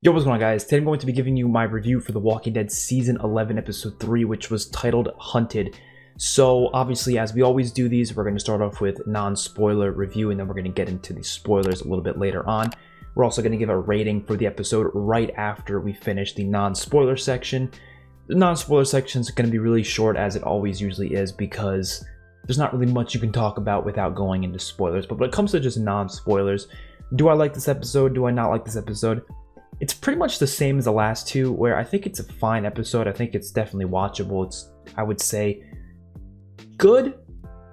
Yo, what's going on, guys? Today I'm going to be giving you my review for The Walking Dead Season 11, Episode 3, which was titled Hunted. So, obviously, as we always do these, we're going to start off with non-spoiler review, and then we're going to get into the spoilers a little bit later on. We're also going to give a rating for the episode right after we finish the non-spoiler section. The non-spoiler section is going to be really short, as it always usually is, because there's not really much you can talk about without going into spoilers. But when it comes to just non-spoilers, do I like this episode? Do I not like this episode? It's pretty much the same as the last two, where I think it's a fine episode. I think it's definitely watchable. It's, I would say, good,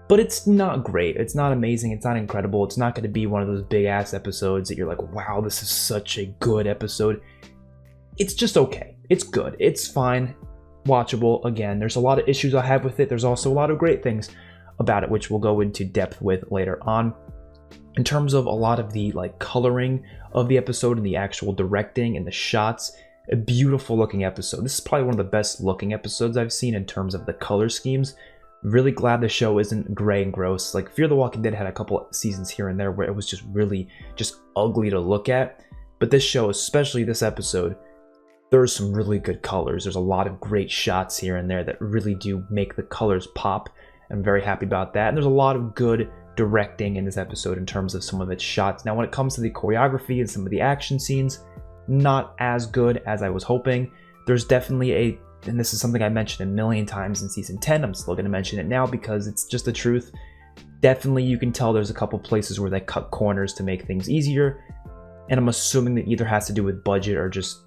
but it's not great. It's not amazing. It's not incredible. It's not going to be one of those big-ass episodes that you're like, wow, this is such a good episode. It's just okay. It's good. It's fine. Watchable. Again, there's a lot of issues I have with it. There's also a lot of great things about it, which we'll go into depth with later on. In terms of a lot of the coloring of the episode and the actual directing and the shots, a beautiful looking episode. This is probably one of the best looking episodes I've seen in terms of the color schemes. Really glad the show isn't gray and gross. Like Fear the Walking Dead had a couple seasons here and there where it was just really just ugly to look at. But this show, especially this episode, there's some really good colors. There's a lot of great shots here and there that really do make the colors pop. I'm very happy about that. And there's a lot of good directing in this episode in terms of some of its shots. Now, when it comes to the choreography and some of the action scenes, not as good as I was hoping. There's definitely and this is something I mentioned a million times in season 10, I'm still going to mention it now because it's just the truth. Definitely you can tell there's a couple places where they cut corners to make things easier, and I'm assuming that either has to do with budget or just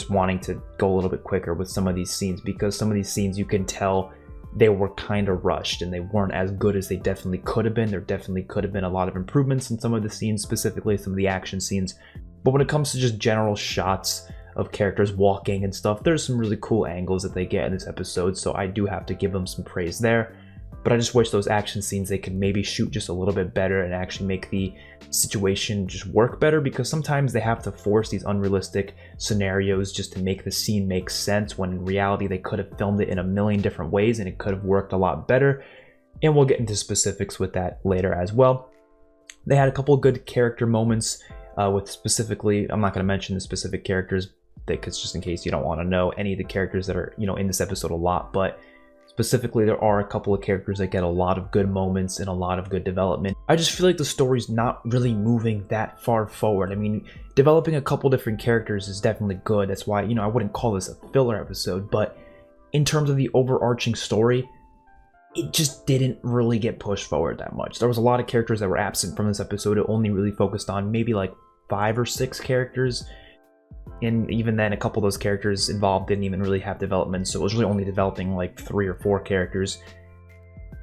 wanting to go a little bit quicker with some of these scenes, because some of these scenes you can tell they were kind of rushed and they weren't as good as they definitely could have been. There definitely could have been a lot of improvements in some of the scenes, specifically some of the action scenes. But when it comes to just general shots of characters walking and stuff, there's some really cool angles that they get in this episode, so I do have to give them some praise there. But I just wish those action scenes, they could maybe shoot just a little bit better and actually make the situation just work better, because sometimes they have to force these unrealistic scenarios just to make the scene make sense, when in reality they could have filmed it in a million different ways and it could have worked a lot better. And we'll get into specifics with that later as well. They had a couple of good character moments with specifically, I'm not going to mention the specific characters because just in case you don't want to know any of the characters that are, in this episode a lot, but specifically, there are a couple of characters that get a lot of good moments and a lot of good development. I just feel like the story's not really moving that far forward. I mean, developing a couple different characters is definitely good. That's why, I wouldn't call this a filler episode, but in terms of the overarching story, it just didn't really get pushed forward that much. There was a lot of characters that were absent from this episode. It only really focused on maybe like 5 or 6 characters. And even then, a couple of those characters involved didn't even really have development, so it was really only developing like 3 or 4 characters,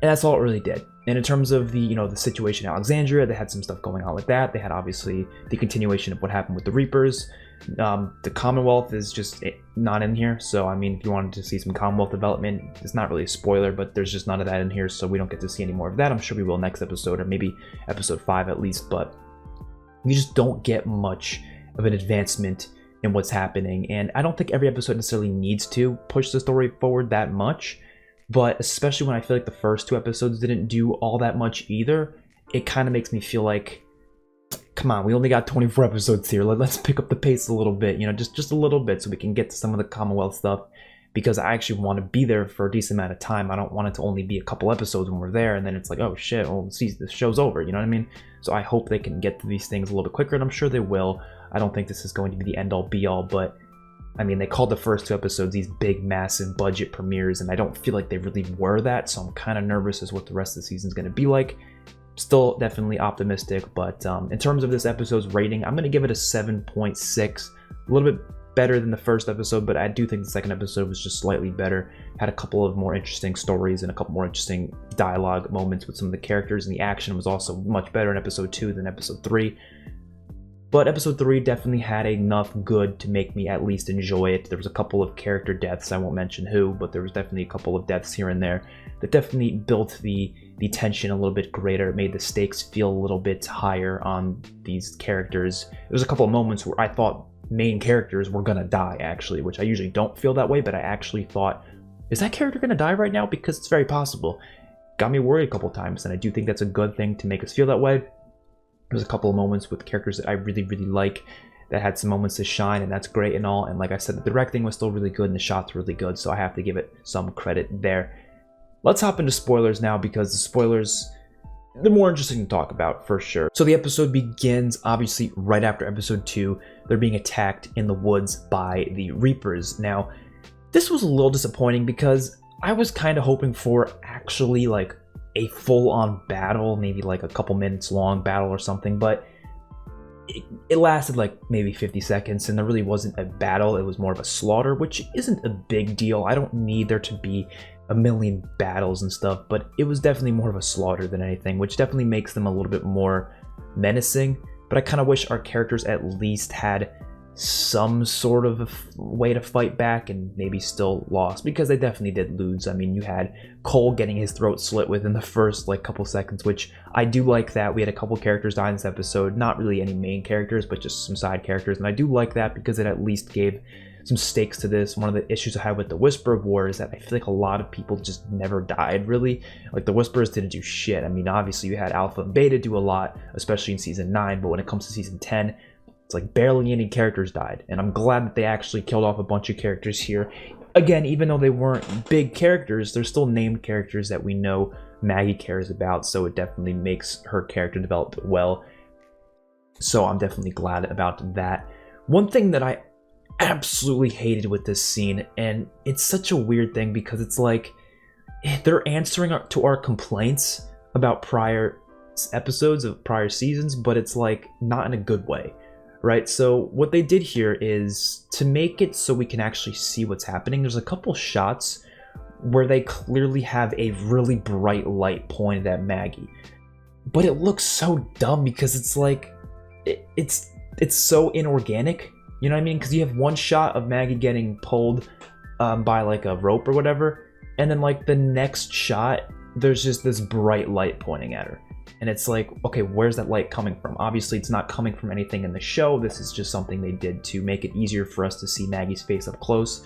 and that's all it really did. And in terms of the the situation in Alexandria, they had some stuff going on with that. They had obviously the continuation of what happened with the Reapers. The Commonwealth is just not in here, so I mean, if you wanted to see some Commonwealth development, it's not really a spoiler, but there's just none of that in here, so we don't get to see any more of that. I'm sure we will next episode, or maybe episode 5 at least, but you just don't get much of an advancement in what's happening. And I don't think every episode necessarily needs to push the story forward that much, but especially when I feel like the first 2 episodes didn't do all that much either, it kind of makes me feel like, come on, we only got 24 episodes here, let's pick up the pace a little bit, just a little bit, so we can get to some of the Commonwealth stuff, because I actually want to be there for a decent amount of time. I don't want it to only be a couple episodes when we're there and then it's like, oh shit, well, see, the show's over, you know what I mean? So I hope they can get to these things a little bit quicker, and I'm sure they will. I don't think this is going to be the end-all be-all, but I mean, they called the first 2 episodes these big, massive budget premieres, and I don't feel like they really were that, so I'm kind of nervous as what the rest of the season is going to be like. Still definitely optimistic, but in terms of this episode's rating, I'm going to give it a 7.6, a little bit better than the first episode, but I do think the second episode was just slightly better. Had a couple of more interesting stories and a couple more interesting dialogue moments with some of the characters, and the action was also much better in episode 2 than episode 3. But episode 3 definitely had enough good to make me at least enjoy it. There was a couple of character deaths, I won't mention who, but there was definitely a couple of deaths here and there that definitely built the tension a little bit greater. It made the stakes feel a little bit higher on these characters. There was a couple of moments where I thought main characters were gonna die, actually, which I usually don't feel that way, but I actually thought, is that character gonna die right now? Because it's very possible. Got me worried a couple times, and I do think that's a good thing to make us feel that way. There's a couple of moments with characters that I really, really like that had some moments to shine, and that's great and all. And like I said, the directing was still really good and the shots were really good, so I have to give it some credit there. Let's hop into spoilers now, because the spoilers, they're more interesting to talk about for sure. So the episode begins obviously right after episode 2. They're being attacked in the woods by the Reapers. Now, this was a little disappointing because I was kind of hoping for actually like a full-on battle, maybe like a couple minutes long battle or something, but it lasted like maybe 50 seconds and there really wasn't a battle. It was more of a slaughter, which isn't a big deal. I don't need there to be a million battles and stuff, but it was definitely more of a slaughter than anything, which definitely makes them a little bit more menacing. But I kind of wish our characters at least had some sort of a way to fight back and maybe still lost, because they definitely did lose. I mean, you had Cole getting his throat slit within the first like couple seconds, which I do like that. We had a couple characters die in this episode, not really any main characters, but just some side characters, and I do like that because it at least gave some stakes to this. One of the issues I had with the Whisper of War is that I feel like a lot of people just never died, really. Like, the Whisperers didn't do shit. I mean, obviously you had Alpha and Beta do a lot, especially in Season 9, but when it comes to Season 10, it's like barely any characters died, and I'm glad that they actually killed off a bunch of characters here. Again, even though they weren't big characters, they're still named characters that we know Maggie cares about, so it definitely makes her character develop well. So I'm definitely glad about that. One thing that I absolutely hated with this scene, and it's such a weird thing because it's like they're answering to our complaints about prior episodes of prior seasons, but it's like not in a good way. Right, so what they did here is to make it so we can actually see what's happening. There's a couple shots where they clearly have a really bright light pointed at Maggie, but it looks so dumb because it's like it's so inorganic. You know what I mean? Because you have one shot of Maggie getting pulled by like a rope or whatever, and then like the next shot, there's just this bright light pointing at her. And it's like, okay, where's that light coming from? Obviously, it's not coming from anything in the show. This is just something they did to make it easier for us to see Maggie's face up close.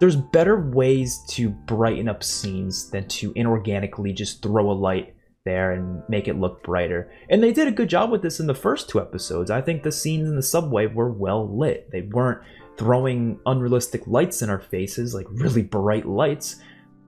There's better ways to brighten up scenes than to inorganically just throw a light there and make it look brighter. And they did a good job with this in the first 2 episodes. I think the scenes in the subway were well lit. They weren't throwing unrealistic lights in our faces, like really bright lights,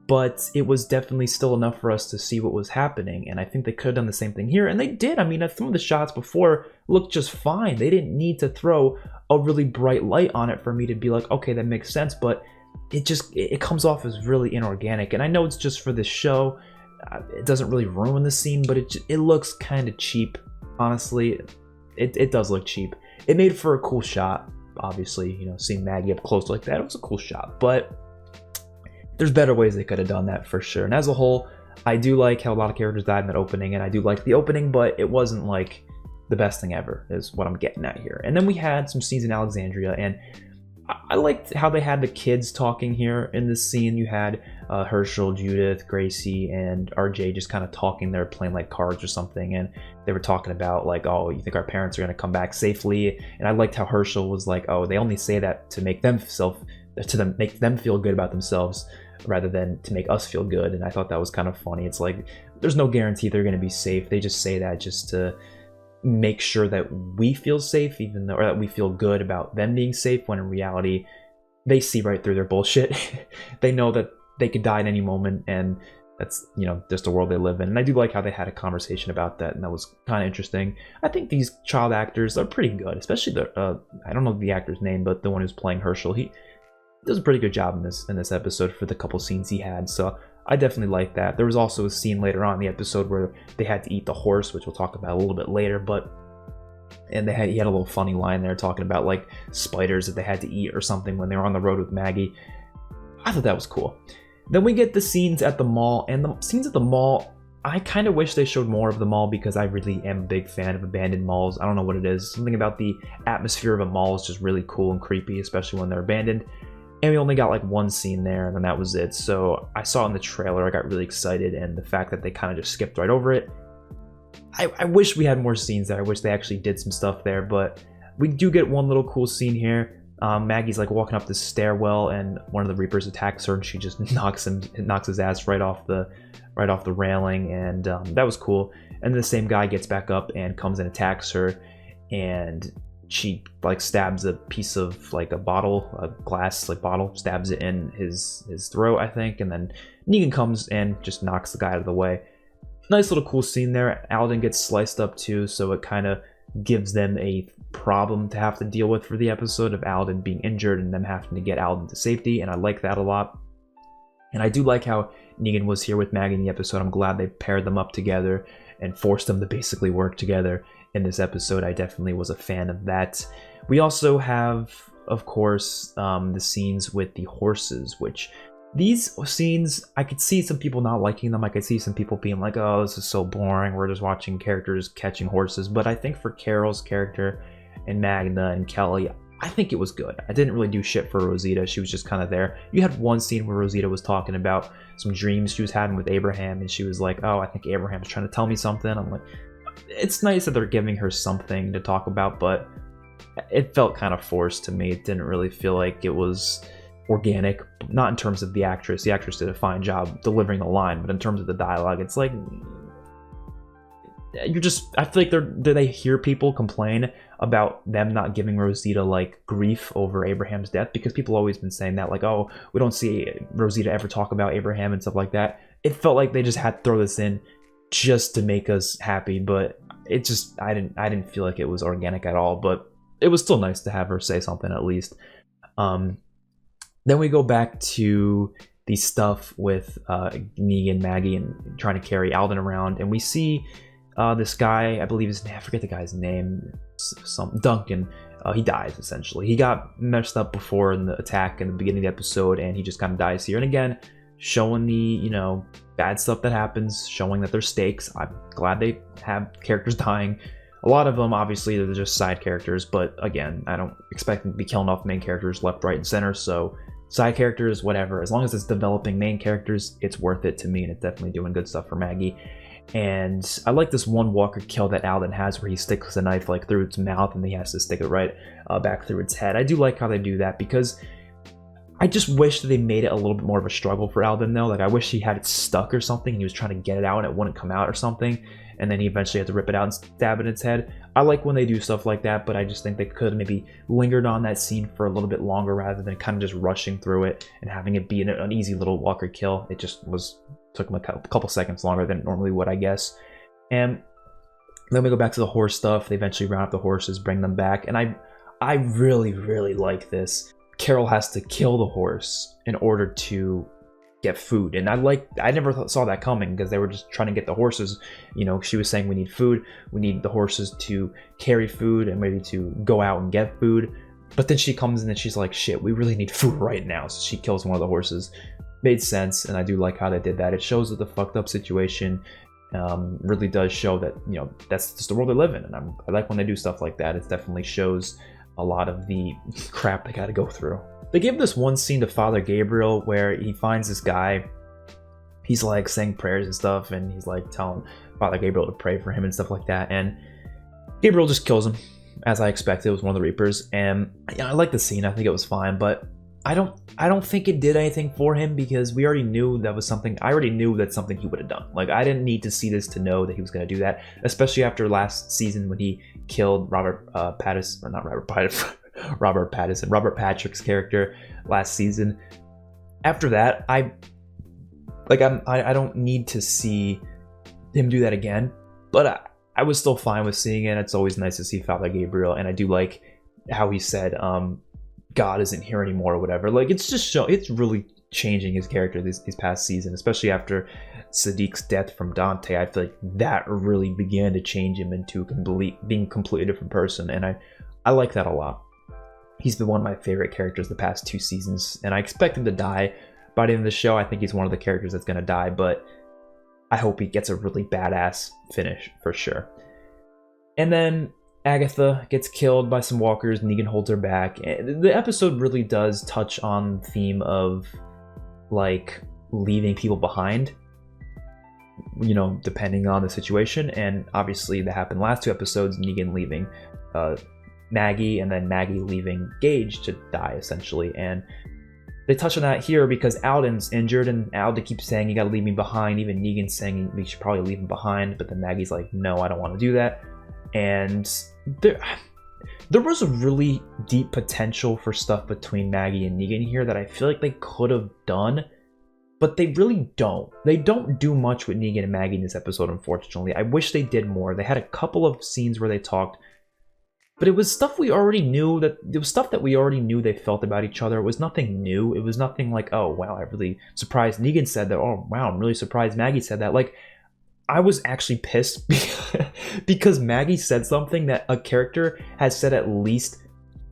but it was definitely still enough for us to see what was happening, and I think they could have done the same thing here, and they did. I mean, some of the shots before looked just fine. They didn't need to throw a really bright light on it for me to be like, okay, that makes sense, but it comes off as really inorganic, and I know it's just for this show. It doesn't really ruin the scene, but it looks kind of cheap, honestly. It does look cheap. It made for a cool shot, obviously, you know, seeing Maggie up close like that, it was a cool shot, but there's better ways they could have done that for sure. And as a whole, I do like how a lot of characters died in that opening, and I do like the opening, but it wasn't like the best thing ever, is what I'm getting at here. And then we had some scenes in Alexandria, and I liked how they had the kids talking here in this scene. You had Herschel, Judith, Gracie, and RJ just kind of talking there, playing like cards or something, and they were talking about like, oh, you think our parents are going to come back safely? And I liked how Herschel was like, oh, they only say that to make them feel good about themselves rather than to make us feel good. And I thought that was kind of funny. It's like there's no guarantee they're going to be safe. They just say that just to make sure that we feel safe, even though, or that we feel good about them being safe, when in reality they see right through their bullshit. They know that they could die at any moment, and that's, you know, just the world they live in. And I do like how they had a conversation about that, and that was kind of interesting. I think these child actors are pretty good, especially the I don't know the actor's name, but the one who's playing Herschel, he does a pretty good job in this episode for the couple scenes he had, so I definitely like that. There was also a scene later on in the episode where they had to eat the horse, which we'll talk about a little bit later, and he had a little funny line there talking about like spiders that they had to eat or something when they were on the road with Maggie. I thought that was cool. Then we get the scenes at the mall, and the scenes at the mall, I kind of wish they showed more of the mall because I really am a big fan of abandoned malls. I don't know what it is. Something about the atmosphere of a mall is just really cool and creepy, especially when they're abandoned. And we only got like one scene there, and then that was it. So I saw it in the trailer, I got really excited, and the fact that they kind of just skipped right over it, I wish we had more scenes there. I wish they actually did some stuff there, but we do get one little cool scene here. Maggie's like walking up this stairwell, and one of the Reapers attacks her, and she just knocks his ass right off the railing, and that was cool. And the same guy gets back up and comes and attacks her, and she like stabs a piece of like a bottle, a glass like bottle, stabs it in his throat, I think, and then Negan comes and just knocks the guy out of the way. Nice little cool scene there. Alden gets sliced up too, so it kind of gives them a problem to have to deal with for the episode of Alden being injured and them having to get Alden to safety, and I like that a lot. And I do like how Negan was here with Maggie in the episode. I'm glad they paired them up together and forced them to basically work together in this episode. I definitely was a fan of that. We also have, of course, the scenes with the horses, which these scenes, I could see some people not liking them. I could see some people being like, oh, this is so boring. We're just watching characters catching horses. But I think for Carol's character and Magna and Kelly, I think it was good. I didn't really do shit for Rosita. She was just kind of there. You had one scene where Rosita was talking about some dreams she was having with Abraham, and she was like, oh, I think Abraham's trying to tell me something. I'm like, it's nice that they're giving her something to talk about, but it felt kind of forced to me. It didn't really feel like it was organic, not in terms of the actress. The actress did a fine job delivering the line, but in terms of the dialogue, it's like, I feel like they hear people complain about them not giving Rosita like grief over Abraham's death, because people always been saying that, like, oh, we don't see Rosita ever talk about Abraham and stuff like that. It felt like they just had to throw this in just to make us happy, but it just, I didn't feel like it was organic at all, but it was still nice to have her say something at least. Then we go back to the stuff with Negan, Maggie, and trying to carry Alden around, and we see this guy, I believe his name, I forget the guy's name, Duncan. He dies, essentially. He got messed up before in the attack in the beginning of the episode, and he just kind of dies here. And again, showing the, you know, bad stuff that happens, showing that there's stakes. I'm glad they have characters dying. A lot of them, obviously, they're just side characters, but again, I don't expect them to be killing off main characters left, right, and center, so side characters, whatever. As long as it's developing main characters, it's worth it to me, and it's definitely doing good stuff for Maggie. And I like this one Walker kill that Alden has where he sticks the knife like through its mouth and he has to stick it right back through its head. I do like how they do that, because I just wish that they made it a little bit more of a struggle for Alden though. Like, I wish he had it stuck or something and he was trying to get it out and it wouldn't come out or something, and then he eventually had to rip it out and stab it in its head. I like when they do stuff like that, but I just think they could have maybe lingered on that scene for a little bit longer rather than kind of just rushing through it and having it be an easy little Walker kill. It just took them a couple seconds longer than it normally would, I guess. And then we go back to the horse stuff. They eventually round up the horses, bring them back, and I really, really like this. Carol has to kill the horse in order to get food, and I never saw that coming, because they were just trying to get the horses, you know. She was saying we need food, we need the horses to carry food and maybe to go out and get food, but then she comes in and she's like, shit, we really need food right now, so she kills one of the horses. Made sense, and I do like how they did that. It shows that the fucked up situation really does show that, you know, that's just the world they live in, and I like when they do stuff like that. It definitely shows a lot of the crap they gotta go through. They give this one scene to Father Gabriel where he finds this guy, he's like saying prayers and stuff, and he's like telling Father Gabriel to pray for him and stuff like that, and Gabriel just kills him, as I expected. It was one of the Reapers, and yeah, I like the scene. I think it was fine, but I don't think it did anything for him, because we already knew that was something. I already knew that's something he would have done. Like, I didn't need to see this to know that he was going to do that, especially after last season when he killed Robert Patrick's character last season. After that, I don't need to see him do that again, but I was still fine with seeing it. It's always nice to see Father Gabriel, and I do like how he said, God isn't here anymore or whatever. Like, it's just it's really changing his character this past season, especially after Sadiq's death from Dante. I feel like that really began to change him into being a completely different person, and I like that a lot. He's been one of my favorite characters the past 2 seasons, and I expect him to die by the end of the show. I think he's one of the characters that's going to die, but I hope he gets a really badass finish for sure. And then Agatha gets killed by some walkers. Negan holds her back. The episode really does touch on the theme of, like, leaving people behind, you know, depending on the situation. And obviously that happened last 2 episodes, Negan leaving Maggie, and then Maggie leaving Gage to die, essentially. And they touch on that here because Alden's injured, and Alden keeps saying, you gotta leave me behind. Even Negan's saying we should probably leave him behind, but then Maggie's like, no, I don't want to do that. And there was a really deep potential for stuff between Maggie and Negan here that I feel like they could have done, but they really don't. They don't do much with Negan and Maggie in this episode, unfortunately. I wish they did more. They had a couple of scenes where they talked, but it was stuff we already knew. They felt about each other. It was nothing new. It was nothing like, oh wow, I'm really surprised Negan said that. Oh wow, I'm really surprised Maggie said that. Like, I was actually pissed because Maggie said something that a character has said at least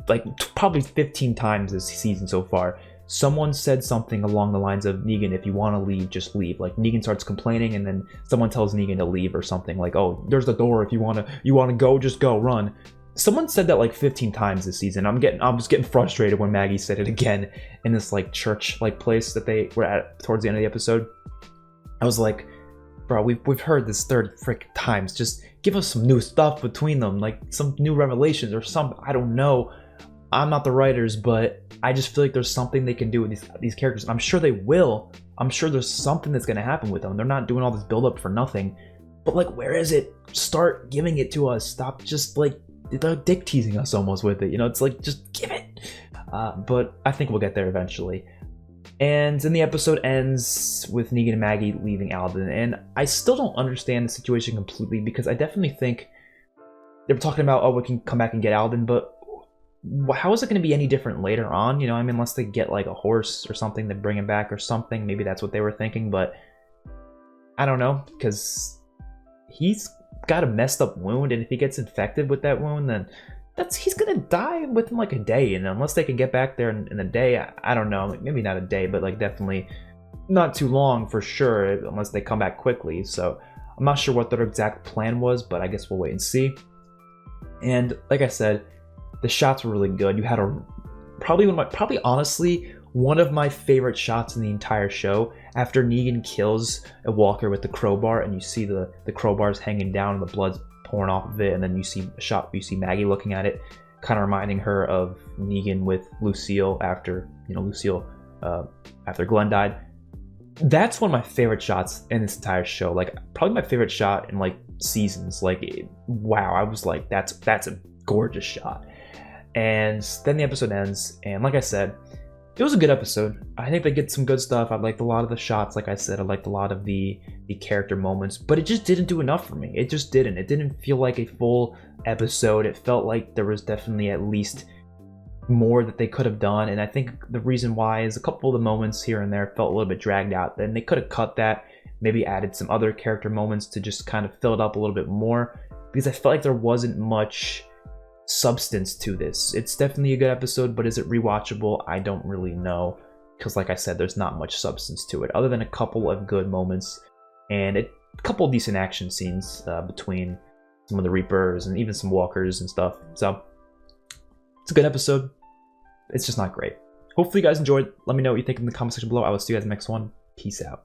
like probably 15 times this season so far. Someone said something along the lines of, Negan, if you want to leave, just leave. Like, Negan starts complaining, and then someone tells Negan to leave or something. Like, oh, there's the door. If you want to go, just go, run. Someone said that like 15 times this season. I'm just getting frustrated when Maggie said it again in this like church like place that they were at towards the end of the episode. I was like, bro, we've heard this 30 freaking times. Just give us some new stuff between them, like some new revelations or something. I don't know. I'm not the writers, but I just feel like there's something they can do with these characters. I'm sure they will. I'm sure there's something that's gonna happen with them. They're not doing all this build up for nothing. But like, where is it? Start giving it to us. Stop just like dick teasing us almost with it. You know, it's like, just give it. But I think we'll get there eventually. And then the episode ends with Negan and Maggie leaving Alden. And I still don't understand the situation completely, because I definitely think they were talking about, oh, we can come back and get Alden, but how is it going to be any different later on? You know, I mean, unless they get like a horse or something to bring him back or something. Maybe that's what they were thinking, but I don't know, because he's got a messed up wound, and if he gets infected with that wound, then he's gonna die within like a day. And unless they can get back there in a day, I don't know, like maybe not a day, but like definitely not too long for sure, unless they come back quickly. So I'm not sure what their exact plan was, but I guess we'll wait and see. And like I said, the shots were really good. You had probably honestly one of my favorite shots in the entire show, after Negan kills a walker with the crowbar, and you see the crowbars hanging down and the blood's pouring off of it, and then you see a shot, you see Maggie looking at it, kind of reminding her of Negan with Lucille after Glenn died. That's one of my favorite shots in this entire show. Like, probably my favorite shot in like seasons. Like, wow, I was like, that's a gorgeous shot. And then the episode ends, and like I said, it was a good episode. I think they get some good stuff. I liked a lot of the shots, like I said. I liked a lot of the character moments, but it just didn't do enough for me. It just didn't. It didn't feel like a full episode. It felt like there was definitely at least more that they could have done, and I think the reason why is a couple of the moments here and there felt a little bit dragged out. Then they could have cut that, maybe added some other character moments to just kind of fill it up a little bit more, because I felt like there wasn't much substance to this. It's definitely a good episode, but is it rewatchable? I don't really know, because like I said, there's not much substance to it other than a couple of good moments and a couple of decent action scenes between some of the Reapers and even some walkers and stuff. So it's a good episode. It's just not great. Hopefully you guys enjoyed. Let me know what you think in the comment section below. I will see you guys in the next one. Peace out.